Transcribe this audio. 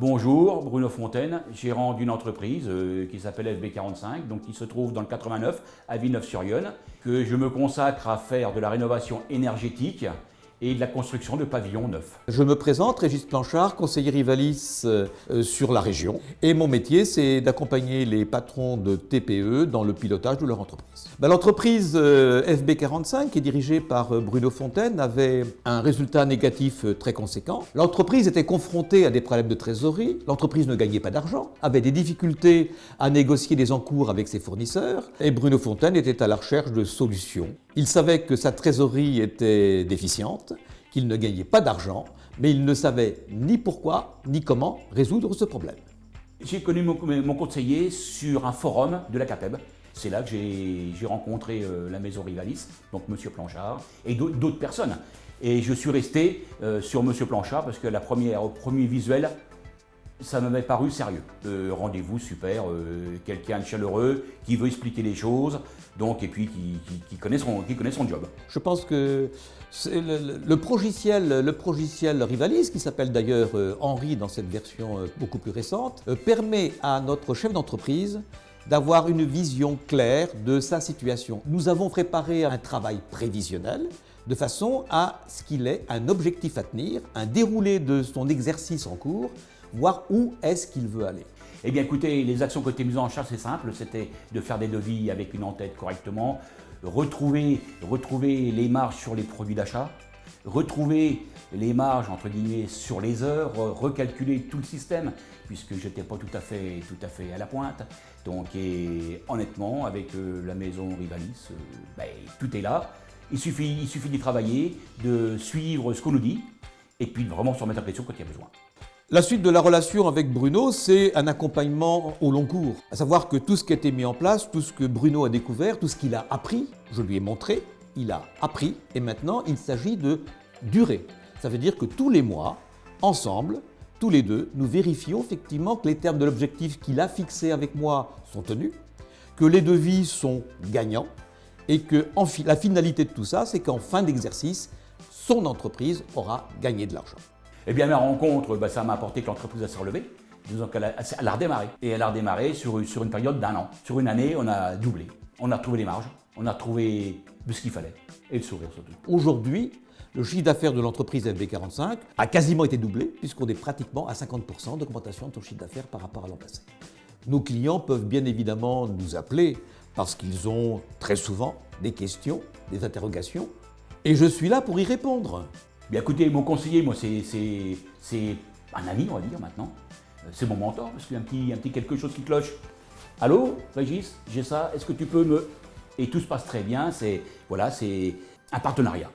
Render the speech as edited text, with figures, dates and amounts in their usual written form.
Bonjour, Bruno Fontaine, gérant d'une entreprise qui s'appelle FB45, donc qui se trouve dans le 89 à Villeneuve-sur-Yonne, que je me consacre à faire de la rénovation énergétique et de la construction de pavillons neufs. Je me présente, Régis Planchard, conseiller Rivalis sur la région. Et mon métier, c'est d'accompagner les patrons de TPE dans le pilotage de leur entreprise. L'entreprise FB45, qui est dirigée par Bruno Fontaine, avait un résultat négatif très conséquent. L'entreprise était confrontée à des problèmes de trésorerie, l'entreprise ne gagnait pas d'argent, avait des difficultés à négocier des encours avec ses fournisseurs, et Bruno Fontaine était à la recherche de solutions. Il savait que sa trésorerie était déficiente, qu'il ne gagnait pas d'argent, mais il ne savait ni pourquoi ni comment résoudre ce problème. J'ai connu mon conseiller sur un forum de la CAPEB. C'est là que j'ai rencontré la maison Rivalis, donc M. Planchard, et d'autres personnes. Et je suis resté sur M. Planchard parce que au premier visuel, ça m'avait paru sérieux. Rendez-vous super, quelqu'un de chaleureux, qui veut expliquer les choses, donc, et puis qui connaît son job. Je pense que le progiciel Rivalis, qui s'appelle d'ailleurs Henri dans cette version beaucoup plus récente, permet à notre chef d'entreprise d'avoir une vision claire de sa situation. Nous avons préparé un travail prévisionnel de façon à ce qu'il ait un objectif à tenir, un déroulé de son exercice en cours, voir où est-ce qu'il veut aller. Eh bien écoutez, les actions qui ont été mises en charge, c'est simple, c'était de faire des devis avec une en-tête correctement, retrouver les marges sur les produits d'achat, retrouver les marges entre guillemets sur les heures, recalculer tout le système, puisque je n'étais pas tout à fait à la pointe. Donc et honnêtement, avec la maison Rivalis, tout est là. Il suffit d'y travailler, de suivre ce qu'on nous dit, et puis de vraiment se remettre à pression quand il y a besoin. La suite de la relation avec Bruno, c'est un accompagnement au long cours. À savoir que tout ce qui a été mis en place, tout ce que Bruno a découvert, tout ce qu'il a appris, je lui ai montré, il a appris, et maintenant il s'agit de durer. Ça veut dire que tous les mois, ensemble, tous les deux, nous vérifions effectivement que les termes de l'objectif qu'il a fixé avec moi sont tenus, que les devis sont gagnants, et que la finalité de tout ça, c'est qu'en fin d'exercice, son entreprise aura gagné de l'argent. Eh bien, ma rencontre, ça m'a apporté que l'entreprise s'est relevée, disons qu'elle a redémarré. Et elle a redémarré sur une période d'1 an. Sur une année, on a doublé. On a retrouvé les marges, on a retrouvé de ce qu'il fallait, et le sourire surtout. Aujourd'hui, le chiffre d'affaires de l'entreprise FB45 a quasiment été doublé, puisqu'on est pratiquement à 50% d'augmentation de son chiffre d'affaires par rapport à l'an passé. Nos clients peuvent bien évidemment nous appeler, parce qu'ils ont très souvent des questions, des interrogations, et je suis là pour y répondre. Bien écoutez, mon conseiller, moi c'est un ami, on va dire maintenant. C'est mon mentor, parce qu'il y a un petit quelque chose qui cloche. Allô, Régis, j'ai ça, est-ce que tu peux me... Et tout se passe très bien, c'est un partenariat.